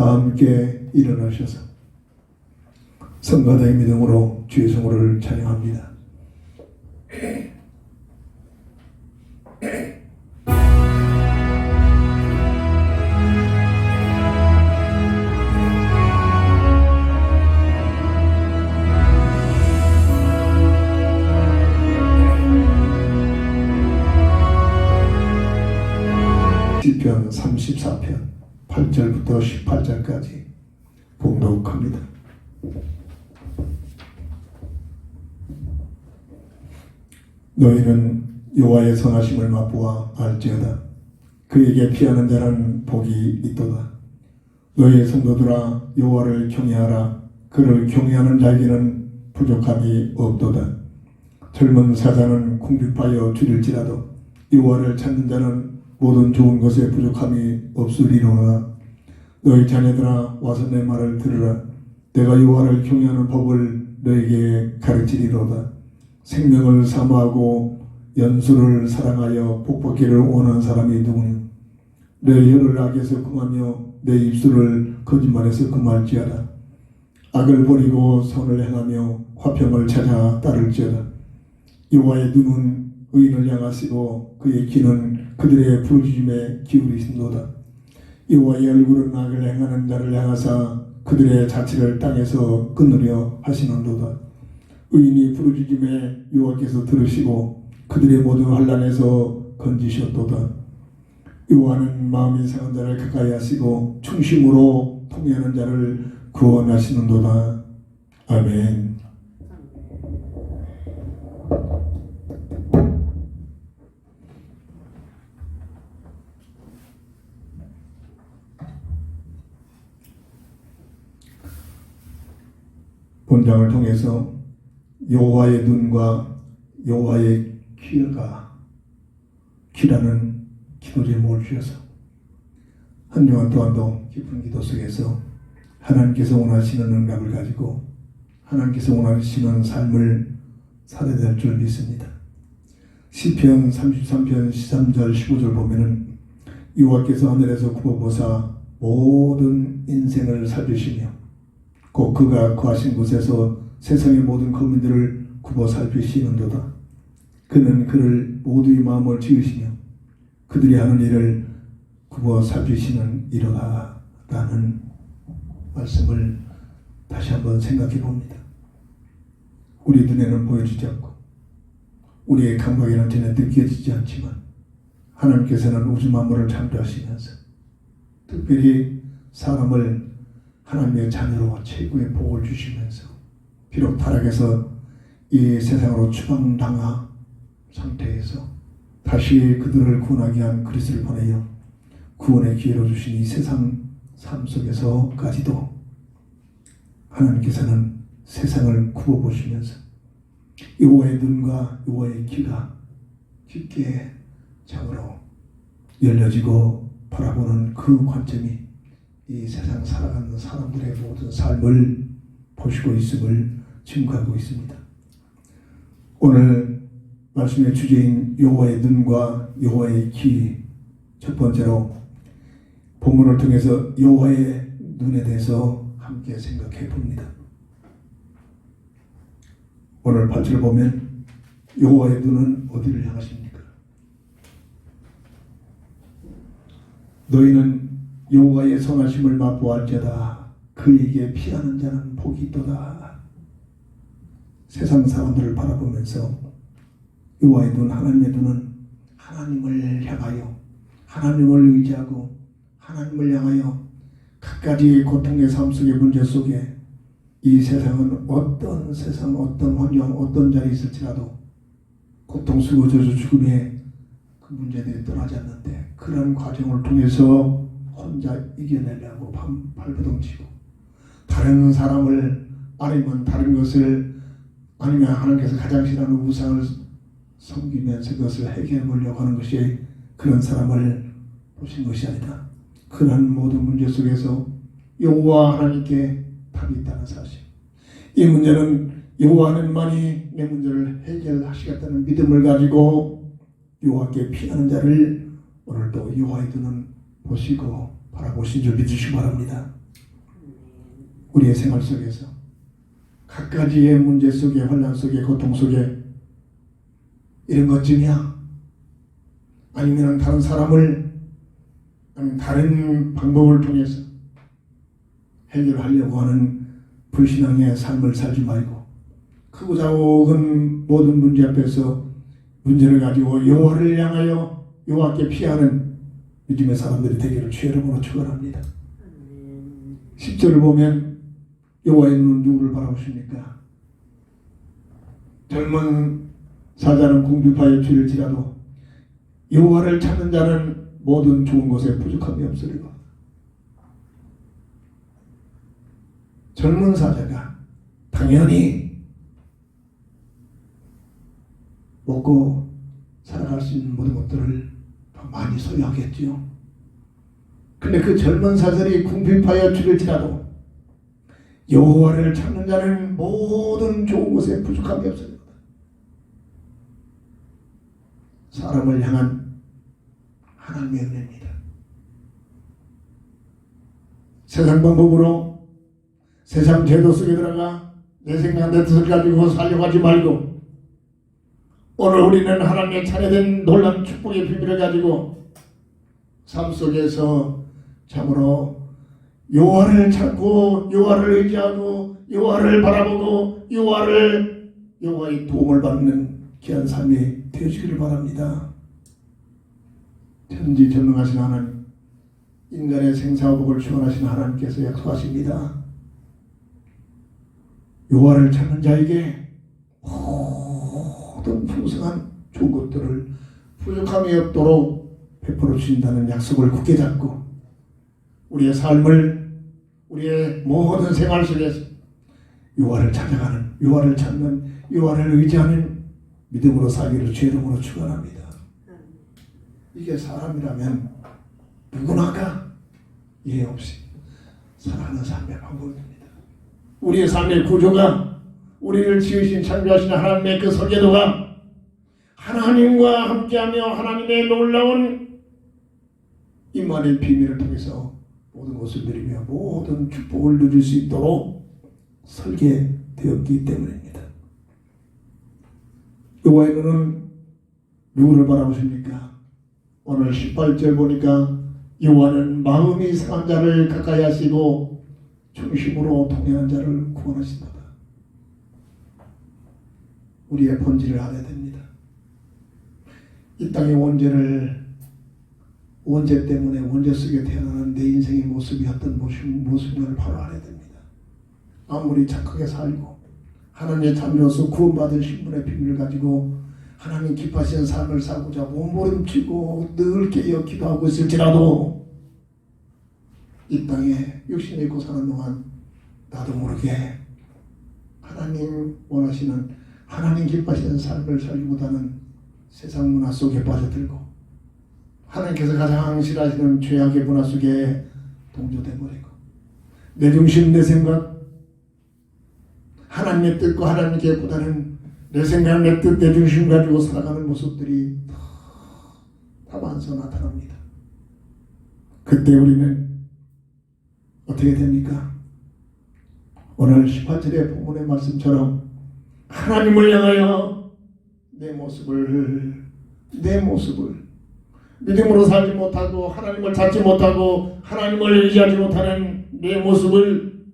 다 함께 일어나셔서 성가대의 믿음으로 주의 성호를 찬양합니다. 시편 34편 8절부터 18절까지 봉독합니다. 너희는 여호와의 선하심을 맛보아 알지어다. 그에게 피하는 자는 복이 있도다. 너희의 성도들아 여호와를 경외하라. 그를 경외하는 자에게는 부족함이 없도다. 젊은 사자는 궁핍하여 줄일지라도 여호와를 찾는 자는 모든 좋은 것에 부족함이 없으리로다. 너희 자녀들아 와서 내 말을 들으라. 내가 여호와를 경외하는 법을 너에게 가르치리로다. 생명을 사모하고 연수를 사랑하여 복받기를 원하는 사람이 누구냐? 내 혀를 악에서 금하며 내 입술을 거짓말에서 금할지어다. 악을 버리고 선을 행하며 화평을 찾아 따를지어다. 여호와의 눈은 의인을 향하시고 그의 귀는 그들의 부르짖음에 기울이신도다. 여호와의 얼굴은 악을 행하는 자를 향하사 그들의 자취를 땅에서 끊으려 하시는도다. 의인이 부르짖음에 여호와께서 들으시고 그들의 모든 환난에서 건지셨도다. 여호와는 마음이 상한 자를 가까이 하시고 충심으로 통회하는 자를 구원하시는도다. 아멘. 본장을 통해서 여호와의 눈과 여호와의 귀라는 기도 제목을 주셔서 한 주간 동안도 깊은 기도 속에서 하나님께서 원하시는 응답을 가지고 하나님께서 원하시는 삶을 살아야 될 줄 믿습니다. 시편 33편 13절 15절 보면은 여호와께서 하늘에서 굽어보사 모든 인생을 살피시며 곧 그가 거하신 곳에서 세상의 모든 거민들을 굽어 살피시는도다. 그는 그를 모두의 마음을 지으시며 그들이 하는 일을 굽어 살피시는 이로다 라는 말씀을 다시 한번 생각해 봅니다. 우리 눈에는 보여지지 않고 우리의 감각에는 전혀 느껴지지 않지만 하나님께서는 우주 만물을 창조하시면서 특별히 사람을 하나님의 자녀로 최고의 복을 주시면서 비록 타락해서 이 세상으로 추방당한 상태에서 다시 그들을 구원하기 위한 그리스도를 보내어 구원의 기회로 주신 이 세상 삶 속에서까지도 하나님께서는 세상을 굽어보시면서 여호와의 눈과 여호와의 귀가 깊게 장으로 열려지고 바라보는 그 관점이 이 세상 살아가는 사람들의 모든 삶을 보시고 있음을 증거하고 있습니다. 오늘 말씀의 주제인 여호와의 눈과 여호와의 귀, 첫 번째로 본문을 통해서 여호와의 눈에 대해서 함께 생각해 봅니다. 오늘 8절을 보면 여호와의 눈은 어디를 향하십니까? 너희는 여호와의 선하심을 맛보알지어다. 그에게 피하는 자는 복이 있도다. 세상 사람들을 바라보면서 여호와의 눈, 하나님의 눈은 하나님을 향하여 하나님을 의지하고 하나님을 향하여 갖가지 고통의 삶 속의 문제 속에 이 세상은 어떤 세상, 어떤 환경, 어떤 자리에 있을지라도 고통스러워 저주 죽음의 그 문제들이 떠나지 않는데 그런 과정을 통해서 혼자 이겨내려고 발버둥치고 다른 사람을 아니면 다른 것을 아니면 하나님께서 가장 싫어하는 우상을 섬기면서 그것을 해결해 보려고 하는 것이 그런 사람을 보신 것이 아니다. 그런 모든 문제 속에서 여호와 하나님께 답이 있다는 사실. 이 문제는 여호와 하나님만이 내 문제를 해결하시겠다는 믿음을 가지고 여호와께 피하는 자를 오늘도 여호와의 눈은 보시고 바라보신 줄 믿으시기 바랍니다. 우리의 생활 속에서 갖가지의 문제 속에, 환난 속에, 고통 속에 이런 것쯤이야? 아니면 다른 사람을, 아니면 다른 방법을 통해서 해결하려고 하는 불신앙의 삶을 살지 말고 크고 작은 모든 문제 앞에서 문제를 가지고 여호와를 향하여 여호와께 피하는 믿음의 사람들이 되기를 주의 이름으로 축원합니다. 10절을 보면 여호와의 눈은 누구를 바라보십니까? 젊은 사자는 궁핍하여 줄일지라도 여호와를 찾는 자는 모든 좋은 것에 부족함이 없으리라. 젊은 사자가 당연히 먹고 살아갈 수 있는 모든 것들을 더 많이 소유하겠지요. 근데 그 젊은 사자들이 궁핍하여 줄일지라도 여호와를 찾는 자는 모든 좋은 것에 부족함이 없습니다. 사람을 향한 하나님의 은혜입니다. 세상 방법으로 세상 제도 속에 들어가 내 생각 내 뜻을 가지고 살려고 하지 말고 오늘 우리는 하나님의 차례된 놀라운 축복의 비밀을 가지고 삶 속에서 참으로 여호와를 찾고 여호와를 의지하고 여호와를 바라보고 여호와의 도움을 받는 귀한 삶이 되어지기를 바랍니다. 전지전능하신 하나님, 인간의 생사복을 주관하신 하나님께서 약속하십니다. 여호와를 찾는 자에게 모든 풍성한 좋은 것들을 부족함이 없도록 베풀어 주신다는 약속을 굳게 잡고 우리의 삶을, 우리의 모든 생활 속에서 여호와를 찾아가는, 여호와를 찾는, 여호와를 의지하는 믿음으로 살기를 주의 이름으로 축원합니다. 이게 사람이라면 누구나가 예외 없이 살아가는 삶의 방법입니다. 우리의 삶의 구조가, 우리를 지으신 창조하신 하나님의 그 설계도가 하나님과 함께하며 하나님의 놀라운 임만의 비밀을 통해서 모든 것을 누리며 모든 축복을 누릴 수 있도록 설계되었기 때문입니다. 여호와의 눈은 누구를 바라보십니까? 오늘 18절 보니까 여호와는 마음이 상한 자를 가까이 하시고 중심으로 통행한 자를 구원하신다. 우리의 본질을 알아야 됩니다. 이 땅의 원죄 때문에 원죄 속에 태어나는 내 인생의 모습이 어떤 모습인지를 바로 알아야 됩니다. 아무리 착하게 살고 하나님의 자녀로서 구원받은 신분의 비밀을 가지고 하나님 기뻐하시는 삶을 살고자 몸부림치고 늘 깨어 기도하고 있을지라도 이 땅에 육신을 입고 사는 동안 나도 모르게 하나님 원하시는, 하나님 기뻐하시는 삶을 살기보다는 세상 문화 속에 빠져들고 하나님께서 가장 싫어하시는 죄악의 문화 속에 동조돼버리고 내 중심, 내 생각, 하나님의 뜻과 하나님의 계획보다는 내 생각, 내 뜻, 내 중심 가지고 살아가는 모습들이 다 많소 나타납니다. 그때 우리는 어떻게 됩니까? 오늘 18절의 본문의 말씀처럼 하나님을 향하여 내 모습을 믿음으로 살지 못하고 하나님을 찾지 못하고 하나님을 의지하지 못하는 내 모습을,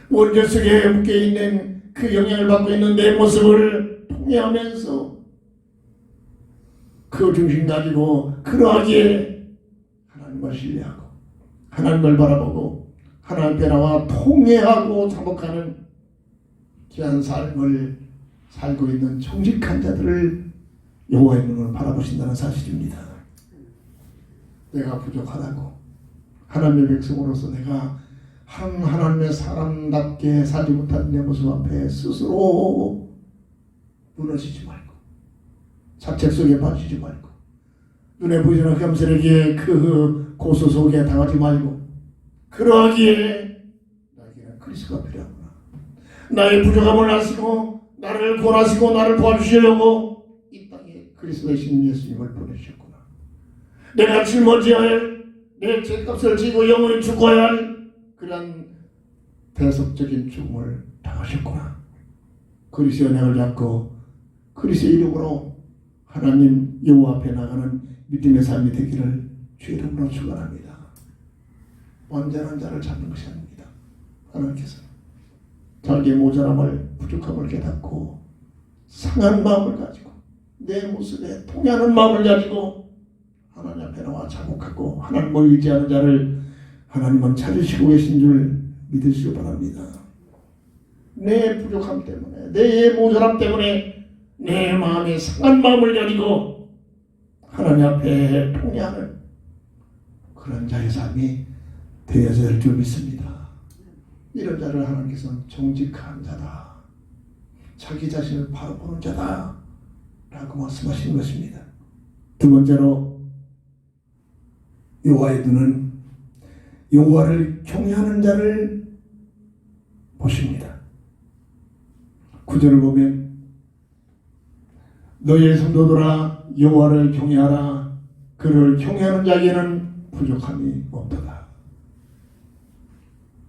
원죄 속에 묶여있는 그 영향을 받고 있는 내 모습을 통회하면서 그 중심 가지고 그러하기에 하나님을 신뢰하고 하나님을 바라보고 하나님 앞에 나와 통회하고 자복하는 귀한 삶을 살고 있는 정직한 자들을 여호와의 눈을 바라보신다는 사실입니다. 내가 부족하다고 하나님의 백성으로서 내가 하나님의 사람답게 살지 못한 내 모습 앞에 스스로 무너지지 말고 자책 속에 빠지지 말고 눈에 보이지 않는 감사에게 그 고소 속에 당하지 말고 그러하기에 나에게는 그리스도가 필요하구나. 나의 부족함을 아시고 나를 구원하시고 나를 도와주시려고 이 땅에 그리스도 되신 예수님을 보내주셨구나. 내가 짊어져야 할 내 죄값을 지고 영원히 죽어야 할 그런 대속적인 죽음을 당하셨구나. 그리스도의 언약을 잡고 그리스도의 이름으로 하나님 여호와 앞에 나가는 믿음의 삶이 되기를 주의 이름으로 축원합니다. 완전한 자를 찾는 것이 아닙니다. 하나님께서 자기의 모자람을 부족함을 깨닫고 상한 마음을 가지고 내 모습에 통하는 마음을 가지고 하나님 앞에 나와 자복하고 하나님을 의지하는 자를 하나님은 찾으시고 계신 줄 믿으시기 바랍니다. 내 부족함 때문에 내 모자람 때문에 내 마음에 상한 마음을 가지고 하나님 앞에 통해하는 그런 자의 삶이 되어야 될 줄 믿습니다. 이런 자를 하나님께서는 정직한 자다, 자기 자신을 바로 보는 자다 라고 말씀하시는 것입니다. 두 번째로 여호와의 눈은 여호와를 경외하는 자를 보십니다. 9절을 보면 너희의 성도들아 여호와를 경외하라. 그를 경외하는 자에게는 부족함이 없도다.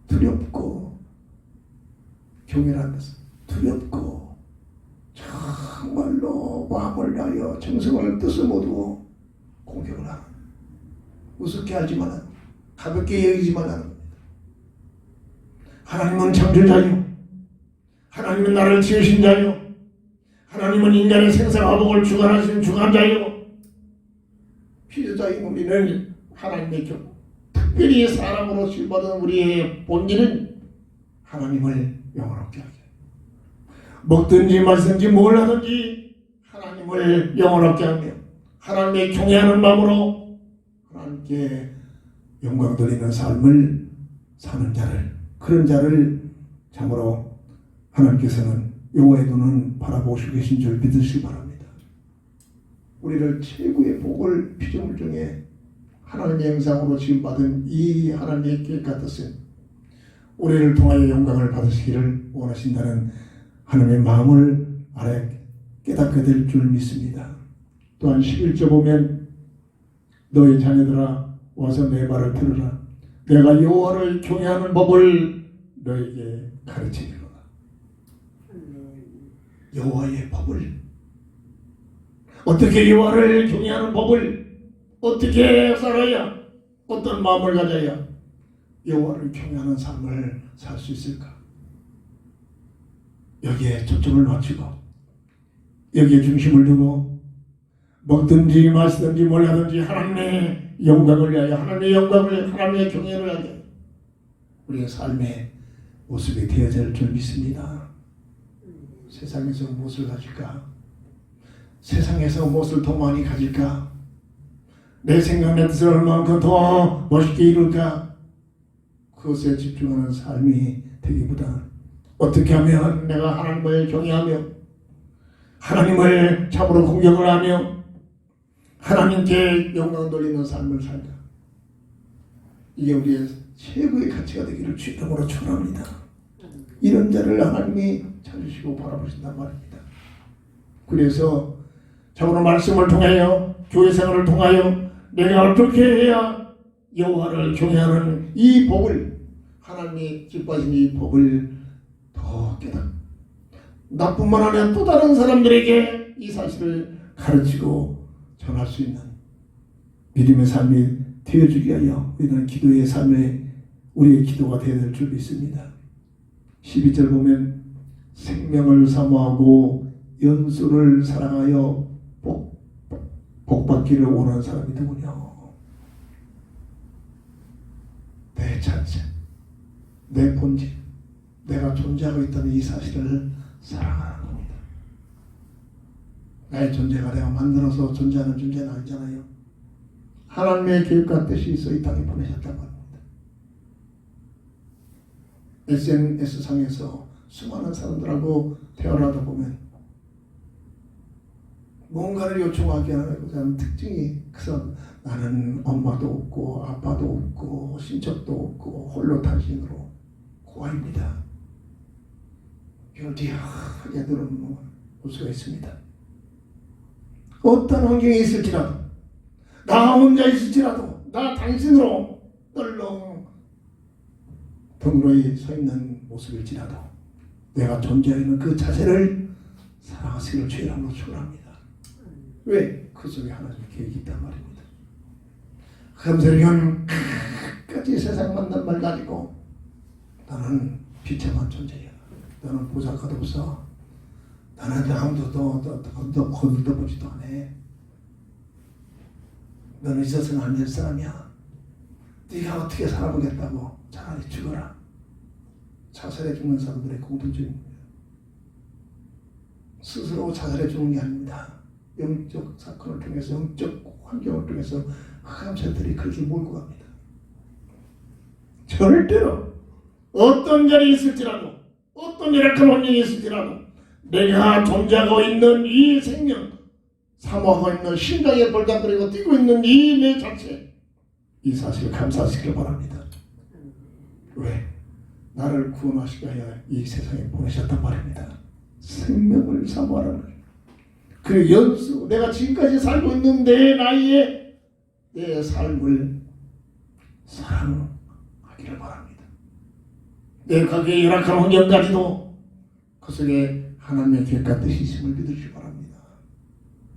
두렵고 경외라는 것은 두렵고 정말로 마음을 다하여 정성을 뜻을 모두 공격을 하는, 우습게 하지만 가볍게 여기지만 하는 겁니다. 하나님은 창조자요, 하나님은 나를 지으신 자요, 하나님은 인간의 생사화복을 주관하신 주관자요, 피조자인 우리는 하나님의 특별히 사람으로 지음받은 우리의 본질은 하나님을 영원롭게 하게, 먹든지 마시든지 뭘 하든지 하나님을 영원롭게 하며 하나님의 경외하는 마음으로 하나님께 영광 돌리는 삶을 사는 자를, 그런 자를 참으로 하나님께서는 여호와의 눈은 바라보시고 계신 줄 믿으시기 바랍니다. 우리를 최고의 복을 피조물 중에 하나님의 형상으로 지음받은 이 하나님의 계획과 뜻은 우리를 통하여 영광을 받으시기를 원하신다는 하나님의 마음을 알아 깨닫게 될 줄 믿습니다. 또한 11절 보면 너희 자녀들아 와서 내 말을 들으라. 내가 여호와를 경외하는 법을 너에게 가르치리로다. 여호와의 법을, 어떻게 여호와를 경외하는 법을 어떻게 살아야, 어떤 마음을 가져야 여호와를 경외하는 삶을 살 수 있을까? 여기에 초점을 맞추고 여기에 중심을 두고 먹든지 마시든지 뭘 하든지 하나님의 영광을 위하여, 하나님의 영광을, 하나님의 경외를 위하여 우리의 삶의 모습이 되어야 될 줄 믿습니다. 세상에서 무엇을 가질까? 세상에서 무엇을 더 많이 가질까? 내 생각, 내 뜻을 얼마만큼 더 멋있게 이룰까? 그것에 집중하는 삶이 되기보다 어떻게 하면 내가 하나님을 경외하며 하나님을 참으로 공경을 하며 하나님께 영광 돌리는 삶을 살까? 이게 우리의 최고의 가치가 되기를 주 이름으로 축원합니다. 이런 자를 하나님이 찾으시고 바라보신단 말입니다. 그래서 참으로 말씀을 통하여, 교회 생활을 통하여 내가 어떻게 해야 여호와를 경외하는 이 법을, 하나님이 기뻐하신 이 법을 더 깨닫고 나뿐만 아니라 또 다른 사람들에게 이 사실을 가르치고 전할 수 있는 믿음의 삶이 되어주기 위하여 우리는 기도의 삶에 우리의 기도가 되어야 될 줄 믿습니다. 12절 보면 생명을 사모하고 연수를 사랑하여 복받기를 원하는 사람이 누구냐? 내 자체, 내 본질, 내가 존재하고 있다는 이 사실을 사랑하는 겁니다. 나의 존재가 내가 만들어서 존재하는 존재는 아니잖아요. 하나님의 계획과 뜻이 있어 이 땅에 보내셨다고 합니다. SNS상에서 수많은 사람들하고 대화를 하다 보면 뭔가를 요청하게 하는 특징이, 그래서 나는 엄마도 없고 아빠도 없고 친척도 없고 홀로 단신으로 고아입니다. 별디하게 들어볼 수가 있습니다. 어떤 환경에 있을지라도, 나 혼자 있을지라도 나 당신으로 떨렁 덩그러니 서 있는 모습일지라도 내가 존재하는 그 자세를 사랑하시기를 주의 이름으로 축원합니다. 왜? 그 속에 하나님의 계획이 있단 말입니다. 금세련 끝까지 세상 만난 말 가지고 나는 비참한 존재야. 너는 보잘것 없어. 나는 아무도 너 거들떠보지도 않아. 너는 있어서는 안 될 사람이야. 네가 어떻게 살아보겠다고. 차라리 죽어라. 자살해 죽는 사람들의 공통점입니다. 스스로 자살해 죽는 게 아닙니다. 영적 사건을 통해서, 영적 환경을 통해서 흑암 세력들이 그렇게 몰고 갑니다. 절대로 어떤 자리에 있을지라도, 어떤 열악한 환경에 있을지라도 내가 존재하고 있는 이 생명, 사모하고 있는 심장에 벌떡거리고 뛰고 있는 이 내 자체, 이 사실을 감사하시길 바랍니다. 왜? 나를 구원하시기 위하여 이 세상에 보내셨단 말입니다. 생명을 사모하라는 거예요. 그 연수, 내가 지금까지 살고 있는 내 나이에 내 삶을 사랑하기를 바랍니다. 내 가게의 열악한 환경까지도 그 속에 하나님의 계획과 뜻이 있음을 믿으시기 바랍니다.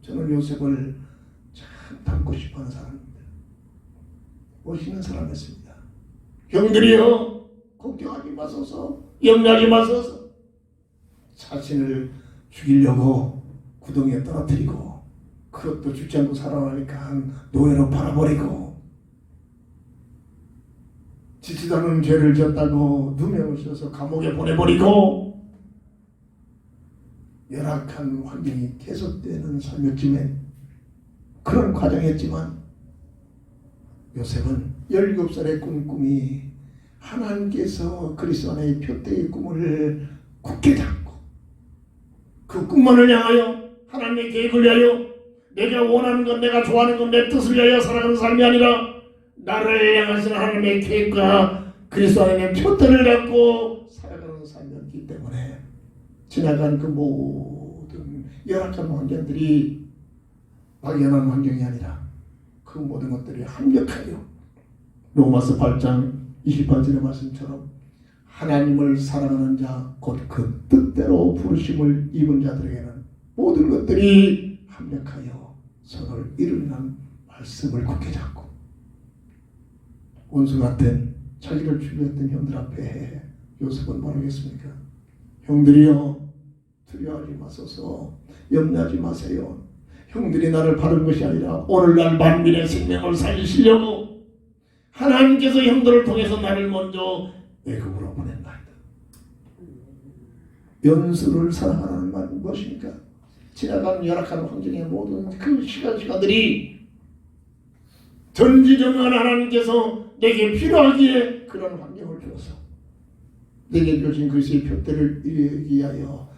저는 요셉을 참 닮고 싶어하는 사람입니다. 멋있는 사람이었습니다. 형들이여 걱정하지 마소서, 염려하지 마소서. 자신을 죽이려고 구덩이에 떨어뜨리고 그것도 죽지 않고 살아나니까 노예로 팔아버리고 짓지도 않은 죄를 졌다고 누명을 써서 감옥에 보내버리고 열악한 환경이 계속되는 삶이었지만 그런 과정이었지만 요셉은 17살의 꾼 꿈이 하나님께서 그리스도 안의 표대의 꿈을 굳게 잡고 그 꿈만을 향하여 하나님의 계획을 위하여 내가 원하는 것, 내가 좋아하는 것, 내 뜻을 위하여 살아가는 삶이 아니라 나를 향하신 하나님의 계획과 그리스도 안의 표대를 잡고 살아가는 삶이었기 때문에 지나간 그 모든 열악한 환경들이 막연한 환경이 아니라 그 모든 것들이 합력하여 로마서 8장 28절의 말씀처럼 하나님을 사랑하는 자 곧 그 뜻대로 부르심을 입은 자들에게는 모든 것들이 합력하여 선을 이루는 말씀을 굳게 잡고 원수 같은 자기를 죽였던 형들 앞에 요셉은 뭐라고 했습니까? 형들이여 두려워하지 마소서, 염려하지 마세요. 형들이 나를 바른 것이 아니라 오늘날 만민의 생명을 살리시려고 하나님께서 형들을 통해서 나를 먼저 애굽으로 보낸다. 연수를 사랑하는 말은 무엇입니까? 지나가는 열악한 환경의 모든 그 시간들이 전지전능한 하나님께서 내게 필요하기에 그런 환경을 주어서 내게 주신 그리스도의 표대를 이루기 위하여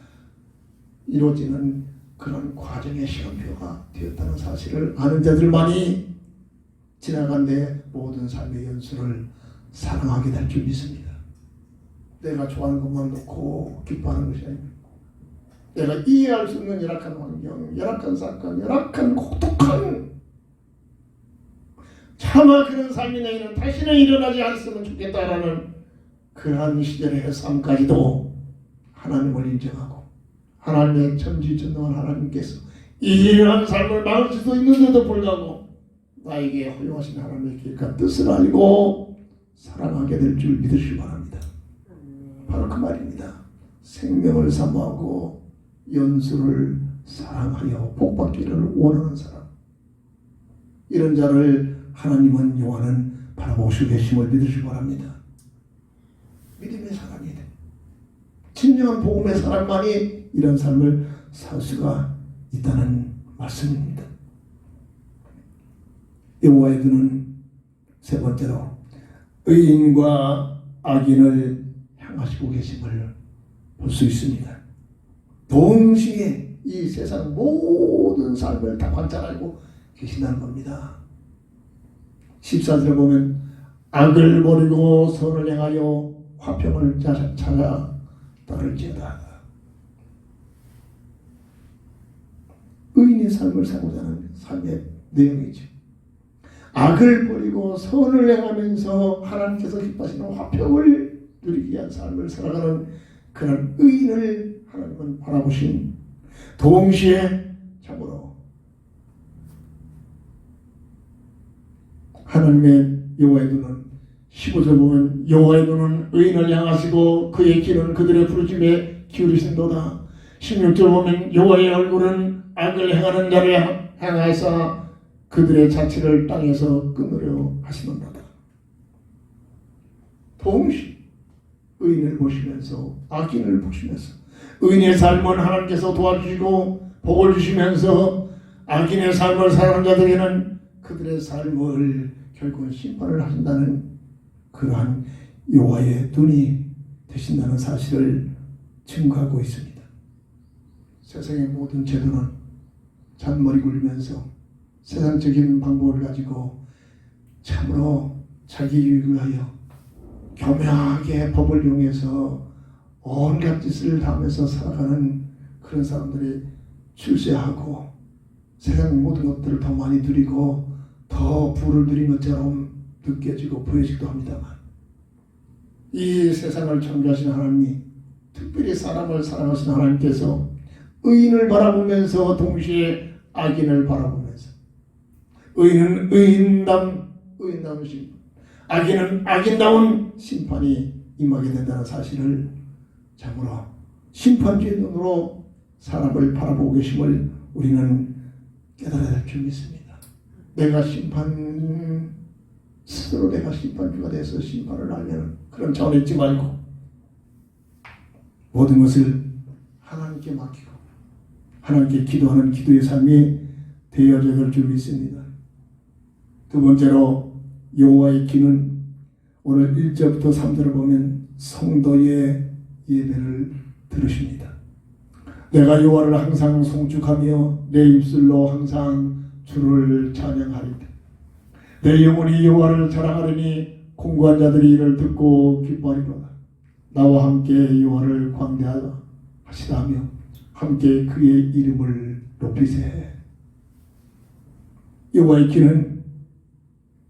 이루어지는 그런 과정의 시간표가 되었다는 사실을 아는 자들만이 지나간 내 모든 삶의 연수를 사랑하게 될 줄 믿습니다. 내가 좋아하는 것만 놓고 기뻐하는 것이 아닙니다. 내가 이해할 수 없는 열악한 환경, 열악한 사건, 열악한 고독한 차마 그런 삶이 내게는 다시는 일어나지 않았으면 좋겠다라는 그러한 시절의 삶까지도 하나님을 인정하고 하나님의 천지전능한 하나님께서 이러한 삶을 막을 수도 있는데도 불구하고 나에게 허용하신 하나님의 계획과 뜻을 알고 사랑하게 될 줄 믿으시기 바랍니다. 바로 그 말입니다. 생명을 사모하고 연수를 사랑하여 복받기를 원하는 사람, 이런 자를 하나님은 요한은 바라보시고 계심을 믿으시기 바랍니다. 믿음의 사람이 돼. 진정한 복음의 사람만이 이런 삶을 살 수가 있다는 말씀입니다. 여호와의 눈은 세 번째로 의인과 악인을 향하시고 계심을 볼 수 있습니다. 동시에 이 세상 모든 삶을 다 관찰하고 계신다는 겁니다. 14절에 보면 악을 버리고 선을 행하여 화평을 찾아 따를지어다. 의인의 삶을 살고자 하는 삶의 내용이죠. 악을 버리고 선을 행하면서 하나님께서 기뻐하시는 화평을 누리기 위한 삶을 살아가는 그런 의인을 하나님은 바라보신, 동시에 참으로 하나님의 여호와의 눈은 15절 보면 여호와의 눈은 의인을 향하시고 그의 귀는 그들의 부르짖음에 기울이신도다. 16절 보면 여호와의 얼굴은 악을 행하는 자를 향하사 그들의 자취를 땅에서 끊으려 하시는도다. 동시에 의인을 보시면서 악인을 보시면서 의인의 삶은 하나님께서 도와주시고 복을 주시면서 악인의 삶을 살아가는 자들에게는 그들의 삶을 결국은 심판을 하신다는 그러한 여호와의 눈이 되신다는 사실을 증거하고 있습니다. 세상의 모든 제도는 잔머리 굴리면서 세상적인 방법을 가지고 참으로 자기 유익을 위하여 교묘하게 법을 이용해서 온갖 짓을 하면서 살아가는 그런 사람들이 출세하고 세상 모든 것들을 더 많이 누리고 더 부를 누린 것처럼 느껴지고 보여지기도 합니다만, 이 세상을 창조하신 하나님이, 특별히 사람을 사랑하신 하나님께서 의인을 바라보면서 동시에 악인을 바라보면서, 의인은 의인다운 심판, 악인은 악인다운 심판이 임하게 된다는 사실을 참으로 심판주의 눈으로 사람을 바라보고 계심을 우리는 깨달아야 될 줄 믿습니다. 스스로 내가 심판주가 돼서 심판을 하려는 그런 차원에 있지 말고 모든 것을 하나님께 맡기고 하나님께 기도하는 기도의 삶이 되어져야 될 줄 믿습니다. 두 번째로 여호와의 귀는 오늘 1절부터 3절을 보면 성도의 예배를 들으십니다. 내가 여호와를 항상 송축하며 내 입술로 항상 주를 찬양하리다. 내 영혼이 여호와를 자랑하리니 공고한 자들이 이를 듣고 기뻐하리로다. 나와 함께 여호와를 광대하시다 하며 함께 그의 이름을 높이세. 여호와의 귀는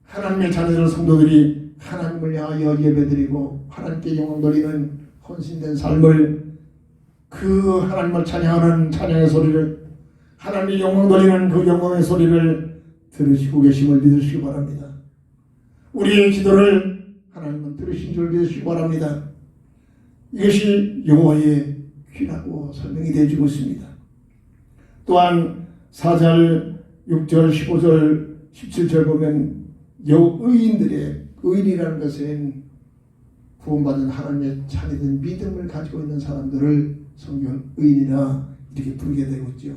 하나님의 자녀들 성도들이 하나님을 향하여 예배드리고 하나님께 영광 돌리는 헌신된 삶을, 그 하나님을 찬양하는 찬양의 소리를, 하나님의 영광 돌리는 그 영광의 소리를 들으시고 계심을 믿으시기 바랍니다. 우리의 기도를 하나님은 들으신 줄 믿으시기 바랍니다. 이것이 여호와의 귀라고 설명이 되어지고 있습니다. 또한 4절, 6절, 15절, 17절 보면 의인이라는 것은 구원받은 하나님의 자녀된 믿음을 가지고 있는 사람들을 성경 의인이라 이렇게 부르게 되고 있죠.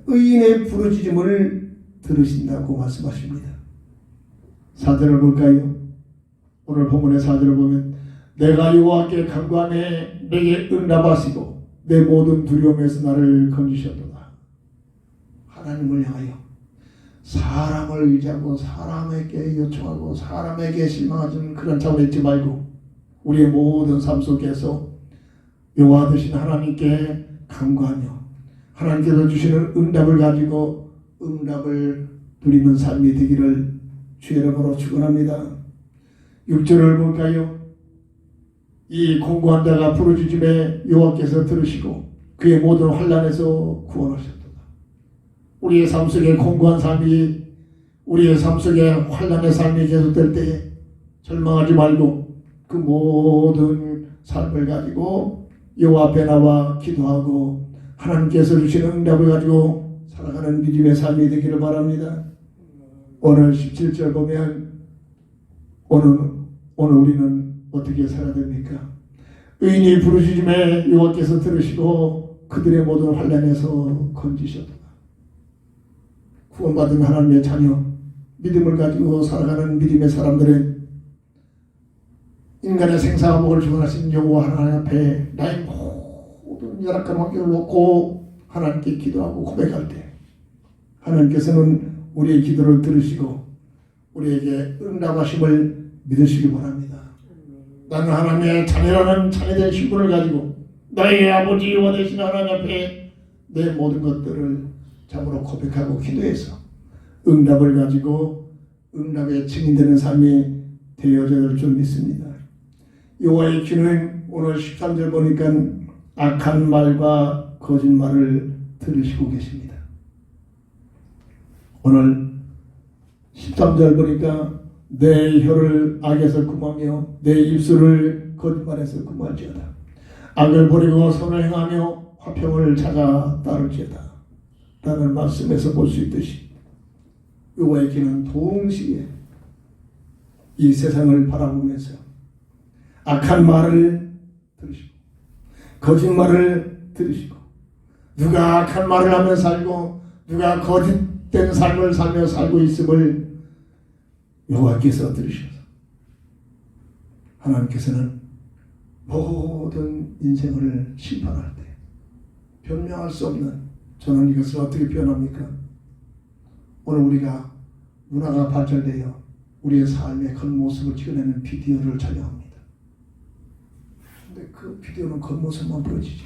의인의 부르짖음을 들으신다고 말씀하십니다. 4절을 볼까요? 오늘 본문의 4절을 보면 내가 여호와께 간구하매 내게 응답하시고 내 모든 두려움에서 나를 건지셨도다. 하나님을 향하여 사람을 의지하고 사람에게 요청하고 사람에게 실망하는 그런 차원에 있지 말고 우리의 모든 삶 속에서 여호와 되신 하나님께 간구하며 하나님께서 주시는 응답을 가지고 응답을 누리는 삶이 되기를 주의 이름으로 축원합니다. 6절을 볼까요? 이 공고한 자가 부르짖음에 여호와께서 들으시고 그의 모든 환난에서 구원하셨도다. 우리의 삶 속에 공고한 삶이, 우리의 삶 속에 환난의 삶이 계속될 때에 절망하지 말고 그 모든 삶을 가지고 여호와 앞에 나와 기도하고 하나님께서 주시는 응답을 가지고 살아가는 믿음의 삶이 되기를 바랍니다. 오늘 17절 보면 오늘 우리는 어떻게 살아야 됩니까? 의인이 부르짖음에 여호와께서 들으시고 그들의 모든 환난에서 건지셨도다. 구원받은 하나님의 자녀, 믿음을 가지고 살아가는 믿음의 사람들은 인간의 생사와 복을 주관하신 여호와 하나님 앞에 나의 모든 열악한 환경을 놓고 하나님께 기도하고 고백할 때 하나님께서는 우리의 기도를 들으시고 우리에게 응답하심을 믿으시기 바랍니다. 나는 하나님의 자녀라는 자녀된 신분을 가지고 나의 아버지 여호와 되신 하나님 앞에 내 모든 것들을 참으로 고백하고 기도해서 응답을 가지고 응답의 증인되는 삶이 되어져야 될 줄 믿습니다. 여호와의 귀는 오늘 13절 보니까 악한 말과 거짓말을 들으시고 계십니다. 오늘 13절 보니까 내 혀를 악에서 금하며 내 입술을 거짓말에서 금할지어다. 악을 버리고 선을 행하며 화평을 찾아 따를지어다. 라는 말씀에서 볼 수 있듯이 여호와의 귀는 동시에 이 세상을 바라보면서 악한 말을 들으시고 거짓말을 들으시고 누가 악한 말을 하며 살고 누가 거짓된 삶을 살며 살고 있음을 여호와께서 들으셔서 하나님께서는 모든 인생을 심판할 때 변명할 수 없는, 저는 이것을 어떻게 표현합니까? 오늘 우리가 문화가 발달되어 우리의 삶의 겉모습을 찍어내는 비디오를 촬영합니다. 근데 그 비디오는 겉모습만 보여지죠.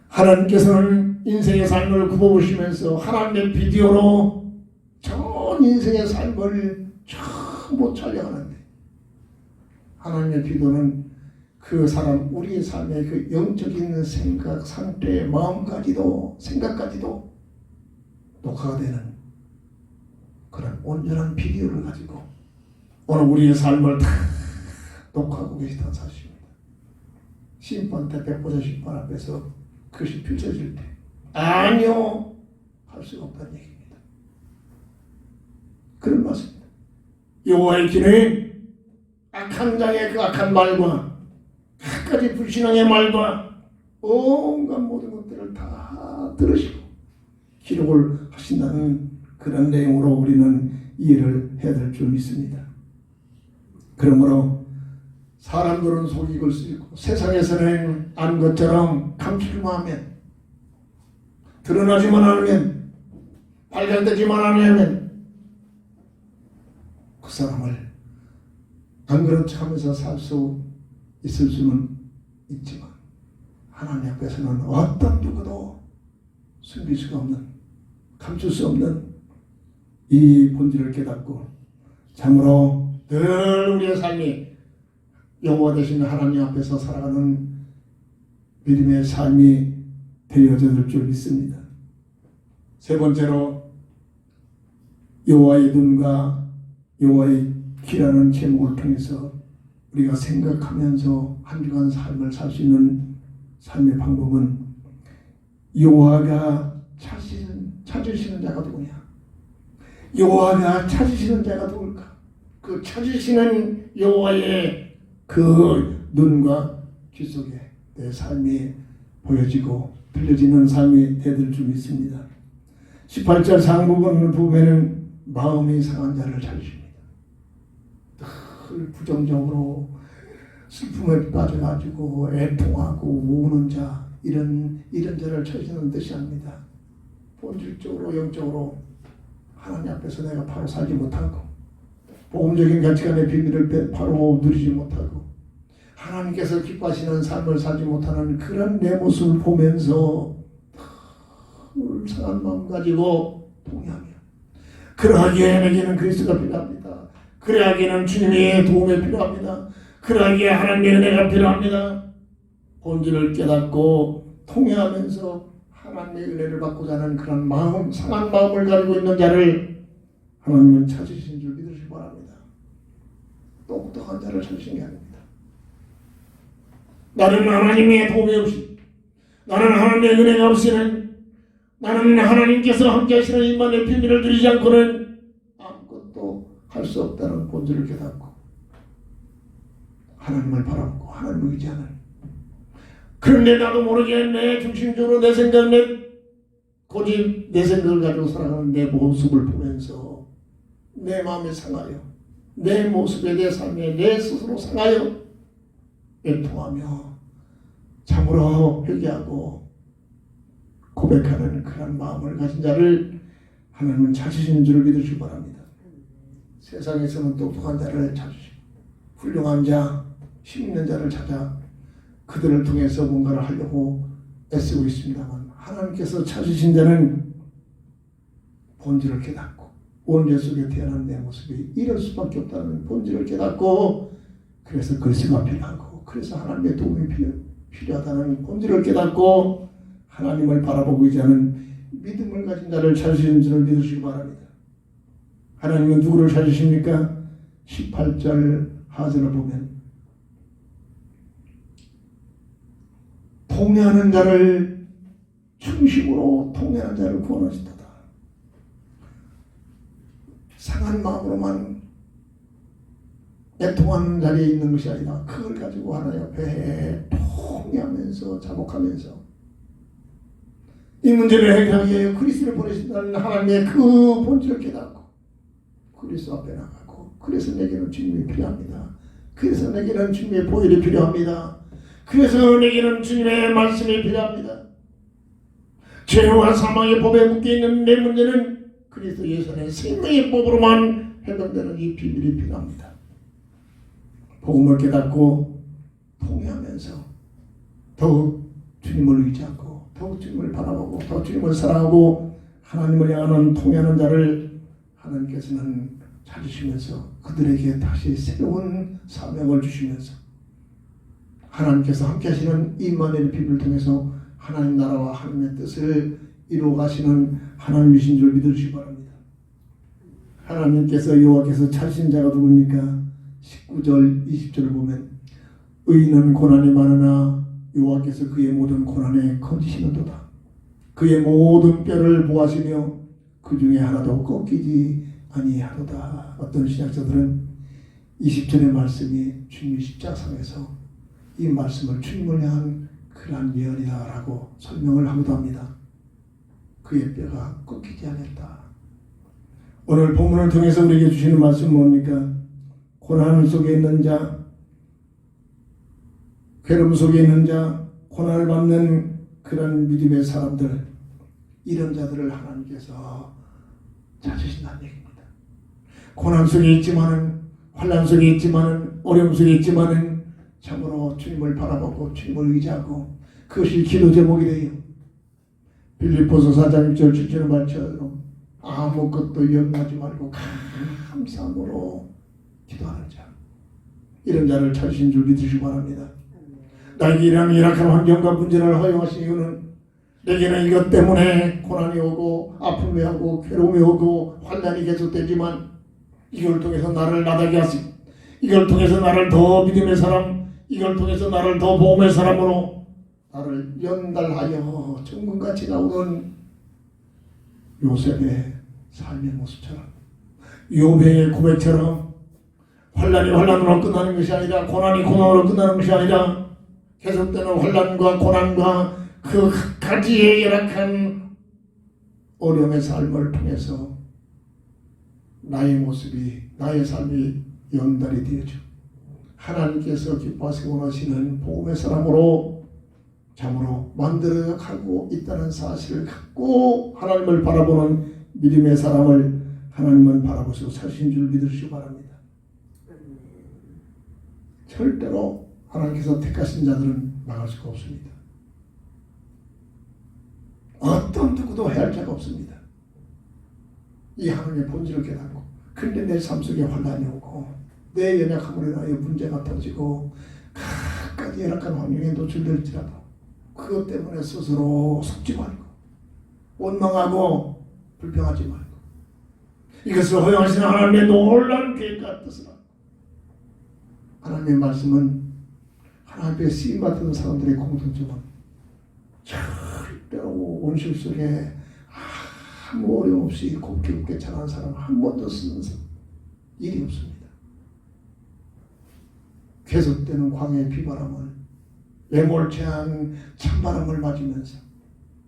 하나님께서는 인생의 삶을 굽어보시면서 하나님의 비디오로 전 인생의 삶을 전부 촬영하는데, 하나님의 비디오는 그 사람, 우리의 삶의 그 영적인 생각, 상태, 마음까지도, 생각까지도 녹화가 되는 그런 온전한 비디오를 가지고 오늘 우리의 삶을 다 녹화하고 계시다는 사실입니다. 심판 때, 백보자 심판 앞에서 그것이 펼쳐질 때 아니요 할 수가 없다는 얘기입니다. 그런 말씀입니다. 여호와의 귀는 악한 자의 그 악한 말과 갖가지 불신앙의 말과 온갖 모든 것들을 다 들으시고 기록을 하신다는 그런 내용으로 우리는 이해를 해야 될 줄 믿습니다. 그러므로 사람들은 속이고 쓰고 세상에서는 안 것처럼 감추기만 하면, 드러나지만 않으면, 발견되지만 않으면 그 사람을 안 그런 척하면서 살 수 있을 수는 있지만 하나님 앞에서는 어떤 누구도 숨길 수가 없는, 감출 수 없는 이 본질을 깨닫고 참으로 늘 우리의 삶이 여호와 되시는 하나님 앞에서 살아가는 믿음의 삶이 되어져 될 줄 믿습니다. 세 번째로 여호와의 눈과 여호와의 귀라는 제목을 통해서 우리가 생각하면서 한 주간 삶을 살 수 있는 삶의 방법은 여호와가 찾으시는 자가 누구냐? 여호와가 찾으시는 자가 누굴까? 그 찾으시는 여호와의 그 눈과 귀 속에 내 삶이 보여지고 들려지는 삶이 되어질 줄 믿습니다. 18절 상부분을 보면은 마음이 상한 자를 찾으십니다. 늘 부정적으로 슬픔에 빠져가지고 애통하고 우는 자, 이런 자를 찾으시는 뜻이 아닙니다. 본질적으로 영적으로 하나님 앞에서 내가 바로 살지 못하고 복음적인 가치관의 비밀을 바로 누리지 못하고 하나님께서 기뻐하시는 삶을 살지 못하는 그런 내 모습을 보면서 상한 마음 가지고 동의하며, 그러하기에 내게는 그리스도가 필요합니다. 그러하기에는 주님의 도움이 필요합니다. 그러하기에 하나님의 은혜가 필요합니다. 본질을 깨닫고 통회하면서 하나님의 은혜를 받고자 하는 그런 마음, 상한 마음을 가지고 있는 자를 하나님은 찾으신 줄 믿으시기 바랍니다. 똑똑한 자를 찾으신 게 아닙니다. 나는 하나님의 도움이 없이, 나는 하나님의 은혜가 없이는, 나는 하나님께서 함께 하시는 임만의 비밀을 누리지 않고는 아무것도 할 수 없다는 본질을 깨닫고 하나님을 바라보고 하나님을 의지하는, 그런데 나도 모르게 내 중심적으로 내 생각, 고집 내 생각을 가지고 살아가는 내 모습을 보면서 내 마음이 상하여, 내 모습에, 내 삶에 내 스스로 상하여 애통하며 참으로 회개하고 고백하는 그런 마음을 가진 자를 하나님은 찾으시는 줄을 믿으시기 바랍니다. 세상에서는 똑똑한 자를 찾으시고 훌륭한 자, 힘 있는 자를 찾아 그들을 통해서 뭔가를 하려고 애쓰고 있습니다만, 하나님께서 찾으신 자는 본질을 깨닫고 원죄 속에 태어난 내 모습이 이럴 수밖에 없다는 본질을 깨닫고 그래서 그리스도가 필요하고, 그래서 하나님의 도움이 필요하다는 본질을 깨닫고 하나님을 바라보고 의지하는 믿음을 가진 자를 찾으시는 줄을 믿으시기 바랍니다. 하나님은 누구를 찾으십니까? 18절 하절을 보면 통회하는 자를, 중심으로 통회하는 자를 구원하시도다. 상한 마음으로만 애통하는 자리에 있는 것이 아니라 그걸 가지고 하나님 앞에 통회하면서 자복하면서 이 문제를 해결하기 위해 그리스도를 보내신다는 하나님의 그 본질을 깨닫고 그리스도 앞에 나가고, 그래서 내게는 주님이 필요합니다. 그래서 내게는 주님의 보혈이 필요합니다. 그래서 내게는 주님의 말씀이 필요합니다. 죄와 사망의 법에 묶여있는 내 문제는 그리스도 예수 안에 생명의 법으로만 해결되는 이 비밀이 필요합니다. 복음을 깨닫고 통회하면서 더욱 주님을 의지하고 더욱 주님을 바라보고 더 주님을 사랑하고 하나님을 향하는 통회하는 자를 하나님께서는 찾으시면서 그들에게 다시 새로운 사명을 주시면서 하나님께서 함께 하시는 임마누엘 비밀을 통해서 하나님 나라와 하나님의 뜻을 이루어 가시는 하나님이신 줄 믿으시기 바랍니다. 하나님께서 여호와께서 찾으신 자가 누굽니까? 19절 20절을 보면 의인은 고난이 많으나 여호와께서 그의 모든 고난에 건지시는도다. 그의 모든 뼈를 보하시며 그 중에 하나도 꺾이지 아니하도다. 어떤 신학자들은 20절의 말씀이 주님의 십자가상에서 이 말씀을 주님을 향한 그러한 예언이다라고 설명을 하기도 합니다. 그의 뼈가 꺾이지 않았다. 오늘 본문을 통해서 우리에게 주시는 말씀은 뭡니까? 고난 속에 있는 자, 괴로움 속에 있는 자, 고난을 받는 그런 믿음의 사람들, 이런 자들을 하나님께서 찾으신다는 얘기입니다. 고난 속에 있지만은, 환난 속에 있지만은, 어려움 속에 있지만은 참으로 주님을 바라보고 주님을 의지하고 그것이 기도 제목이 돼요. 빌립보서 4장 6절 7절 말처럼 아무것도 염려하지 말고 감사함으로 기도하는 자, 이런 자를 찾으신 줄 믿으시기 바랍니다. 나에게 이런 열악한 환경과 문제를 허용하신 이유는 내게는 이것 때문에 고난이 오고 아픔이 오고 괴로움이 오고 환난이 계속되지만 이걸 통해서 나를 나다게 하시고 이걸 통해서 나를 더 믿음의 사람, 이걸 통해서 나를 더 보험의 사람으로 나를 연달하여 정금같이 나오는 요셉의 삶의 모습처럼, 욥의 고백처럼 환난이 환난으로 끝나는 것이 아니라 고난이 고난으로 끝나는 것이 아니라 계속되는 환난과 고난과 그 가지의 열악한 어려움의 삶을 통해서 나의 모습이, 나의 삶이 연달이 되어져 하나님께서 기뻐하시고 원하시는 복음의 사람으로 참으로 만들어가고 있다는 사실을 갖고 하나님을 바라보는 믿음의 사람을 하나님은 바라보시고 사신 줄 믿으시기 바랍니다. 절대로 하나님께서 택하신 자들은 망할 수가 없습니다. 어떤 누구도 해할 자가 없습니다. 이 하나님의 본질을 깨닫고, 근데 내 삶 속에 환난이 오고 내 연약함으로 인하여 문제가 터지고 각가지 열악한 환경에 노출될지라도 그것 때문에 스스로 속지 말고 원망하고 불평하지 말고 이것을 허용하시는 하나님의 놀라운 계획과 뜻을 알고, 하나님의 말씀은 하나님의 쓰임받은 사람들의 공통점은 절대로 원실 속에 아무 어려움 없이 곱게 자라는 사람 한 번도 쓰는 일이 없습니다. 계속되는 광야의 비바람을, 매몰체한 찬바람을 맞으면서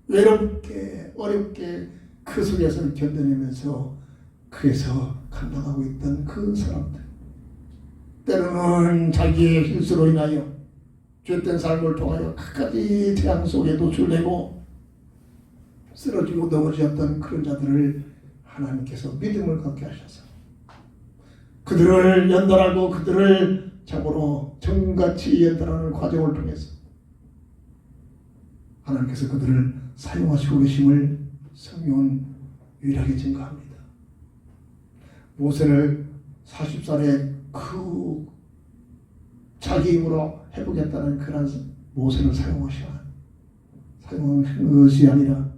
외롭게 어렵게 그 속에서 견뎌내면서 그에서 감당하고 있던 그 사람들, 때로는 자기의 실수로 인하여 죄된 삶을 통하여 끝까지 태양 속에 노출되고 쓰러지고 넘어졌던 그런 자들을 하나님께서 믿음을 갖게 하셔서 그들을 연달하고 그들을 참으로 정같이 연달하는 과정을 통해서 하나님께서 그들을 사용하시고 계심을 성경은 유일하게 증거합니다. 모세를 40살에 그 자기 힘으로 해보겠다는 그런 모세를 사용한 것이 아니라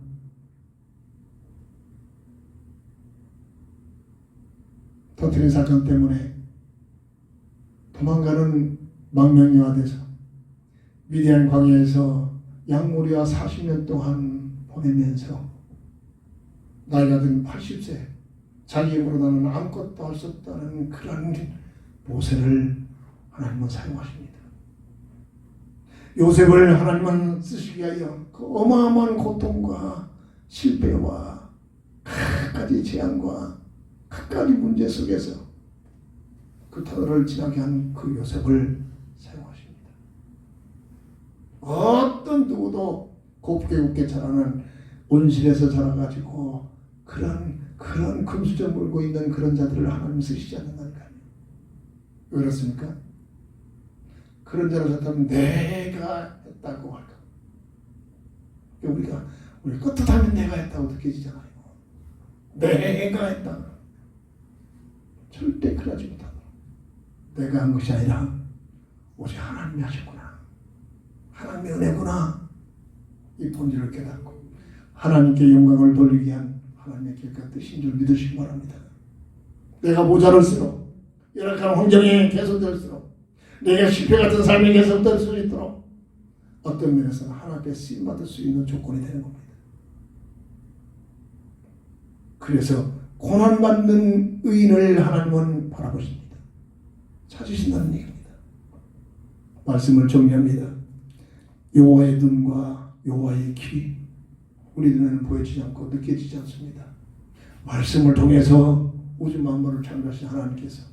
터트린 사건 때문에 도망가는 망명이가 돼서 미디안 광야에서 양모리와 40년 동안 보내면서 나이가 든 80세 자기 힘으로 나는 아무것도 할 수 없다는 그런 모세를 하나님은 사용하십니다. 요셉을 하나님은 쓰시기 위하여 그 어마어마한 고통과 실패와 갖가지 재앙과 갖가지 문제 속에서 그 터널을 지나게 한 그 요셉을 사용하십니다. 어떤 누구도 곱게 웃게 자라는 온실에서 자라가지고 그런 금수저 물고 있는 그런 자들을 하나님 쓰시지 않는다니까요. 왜 그렇습니까? 그런 자를 갖다면 내가 했다고 할까? 우리 떳떳하면 내가 했다고 느껴지잖아요. 내가 했다. 절대 그러지 못하다. 내가 한 것이 아니라 오직 하나님이 하셨구나. 하나님의 은혜구나. 이 본질을 깨닫고 하나님께 영광을 돌리기 위한 하나님의 계획과 뜻인 줄 믿으시기 바랍니다. 내가 모자랄수록 열악한 환경에 계속될수록 내가 실패 같은 삶에 계속될 수 있도록 어떤 면에서는 하나님께 쓰임받을 수 있는 조건이 되는 겁니다. 그래서 고난받는 의인을 하나님은 바라보십니다. 찾으신다는 얘기입니다. 말씀을 정리합니다. 여호와의 눈과 여호와의 귀 우리 눈에는 보여지지 않고 느껴지지 않습니다. 말씀을 통해서 우주 만물을 창조하신 하나님께서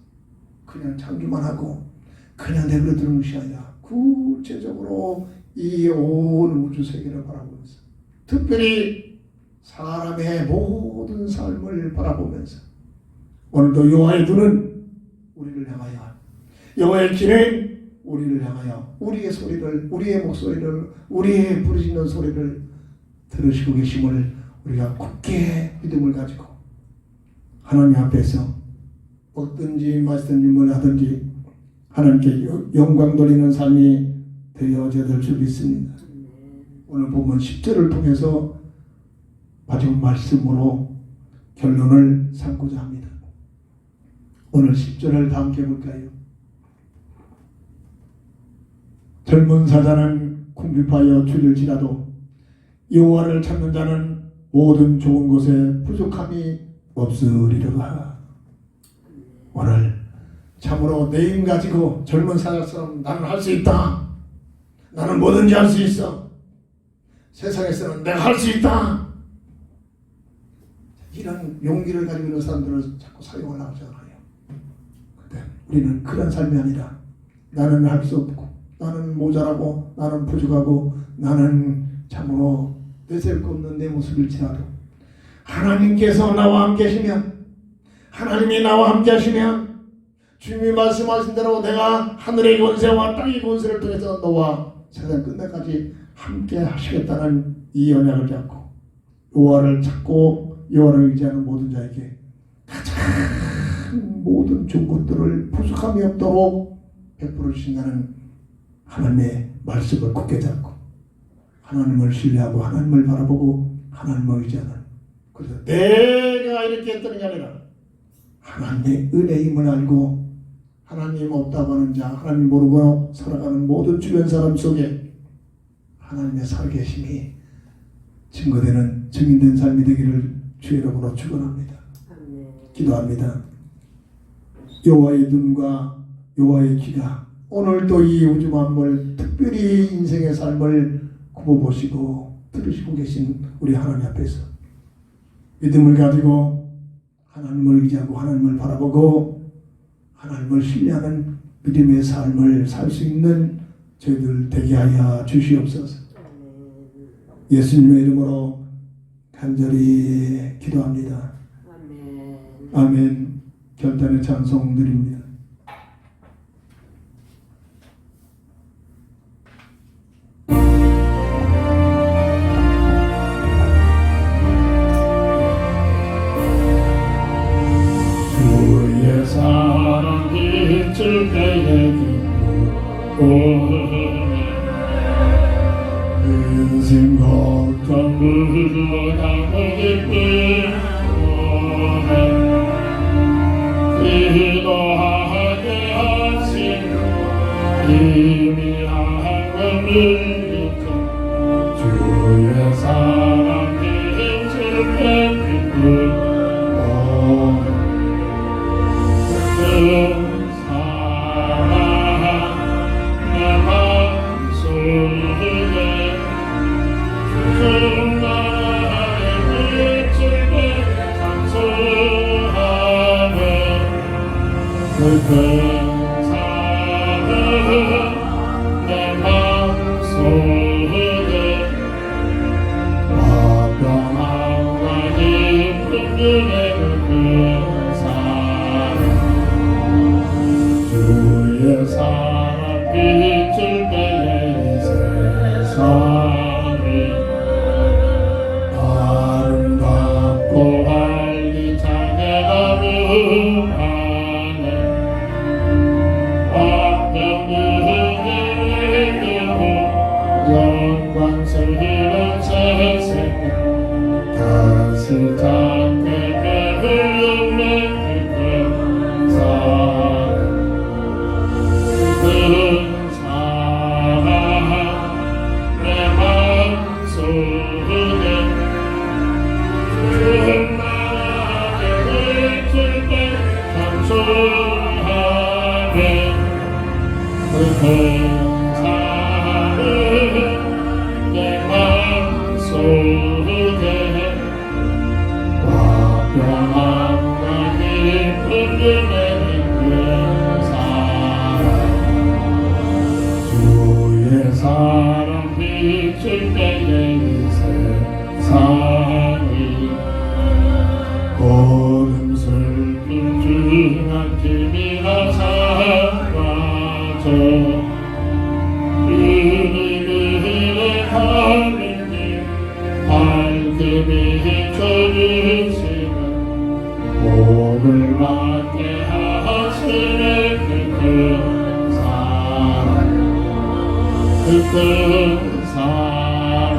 그냥 창조만 하고 그냥 내버려 두는 것이 아니라 구체적으로 이 온 우주 세계를 바라보면서 특별히 사람의 모든 삶을 바라보면서 오늘도 여호와의 눈은 우리를 향하여 여호와의 귀는 우리를 향하여 우리의 소리를 우리의 목소리를 우리의 부르짖는 소리를 들으시고 계심을 우리가 굳게 믿음을 가지고 하나님 앞에서 먹든지 마시든지 뭘 하든지 하나님께 영광 돌리는 삶이 되어져야 될 줄 믿습니다. 오늘 본문 10절을 통해서 마지막 말씀으로 결론을 삼고자 합니다. 오늘 10절을 다 함께 볼까요? 젊은 사자는 궁핍하여 줄일지라도 여호와를 찾는 자는 모든 좋은 것에 부족함이 없으리로다. 오늘 참으로 내 힘 가지고 젊은 사자처럼 나는 할 수 있다. 나는 뭐든지 할 수 있어. 세상에서는 내가 할 수 있다. 이런 용기를 가지고 있는 사람들을 자꾸 사용하려고 하잖아요. 근데 우리는 그런 삶이 아니라 나는 할 수 없고 나는 모자라고 나는 부족하고 나는 참으로 내세울 거 없는 내 모습일지라도 하나님께서 나와 함께 하시면 하나님이 나와 함께 하시면 주님이 말씀하신 대로 내가 하늘의 권세와 땅의 권세를 통해서 너와 세상 끝날까지 함께 하시겠다는 이 언약을 잡고 여호와를 찾고 여호와를 의지하는 모든 자에게 가장 모든 좋은 것들을 부족함이 없도록 베풀어 주신다는 하나님의 말씀을 굳게 잡고 하나님을 신뢰하고 하나님을 바라보고 하나님을 의지하는 그래서 내가 이렇게 했더니 아니라 하나님의 은혜의 힘을 알고 하나님 없다고 하는 자 하나님 모르고 살아가는 모든 주변 사람 속에 하나님의 살아계심이 증거되는 증인된 삶이 되기를 주의 이름으로 축원합니다. 기도합니다. 여호와의 눈과 여호와의 귀가 오늘도 이 우주 만물 특별히 인생의 삶을 굽어보시고 들으시고 계신 우리 하나님 앞에서 믿음을 가지고 하나님을 의지하고 하나님을 바라보고 하나님을 신뢰하는 믿음의 삶을 살 수 있는 저희들 되게 하여 주시옵소서. 예수님의 이름으로 간절히 기도합니다. 아멘. 결단의 찬송 드립니다. 주의 사랑 비칠 때에 기쁘 근심 걱정 무궁하고 기쁨 기도하게 하시고 희미한 것을 잊어 주의 사랑 빛을 뵙는 그 사랑 내 맘속에 나라의 빛을 찬송하네 그 사랑 내 맘속에 화평함과 기쁨 눈에 그 사랑 주의 사랑 빛을 빼내 이 세상을 아름답고 활기차게 나무하네 화평을 이루고 영광스러운 세상 다시 작게 흘러내 그 사랑 내 맘속에 나라의 빛을 빼 찬송하네 그 사랑 내 맘속에 화평함과 기쁨 누리는 그 사랑 주의 사랑 빛을 빼내 이 세상을 어둠 슬픔 중한 팀이나 사라져 은혜를 하느님 밝음이 비춰주시는 복을 받게 하시는 그 사랑 그 사랑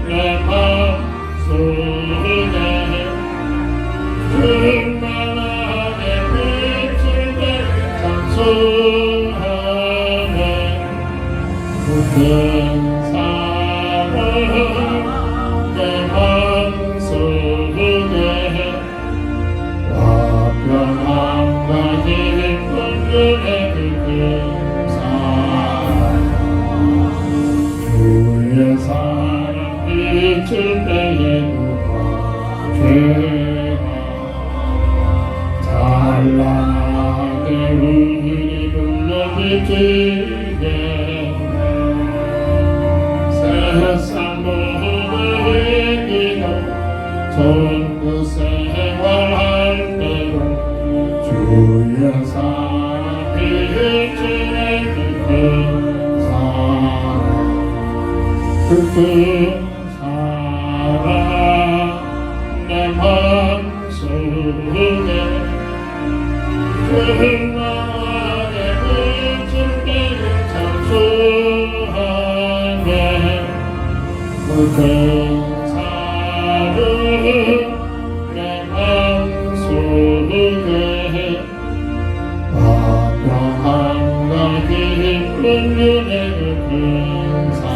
내 맘속에 충만하게 빛을 내 찬송하네 그 사랑 내 맘속에 화평함과 기쁨 눈에 그 사랑 주의 사랑 빛을 빼에 누가 죄가 찬란하게 우리 불러 비추게 세상 모든 위기도 전부 생활할 때도 주의 사랑 빛을 내는 그 사랑 그 사랑 내 맘속에 충만하게 빛을 빼는 찬송하네 그 사랑 내 맘속에 화평함과 기쁨 눈에 그 사랑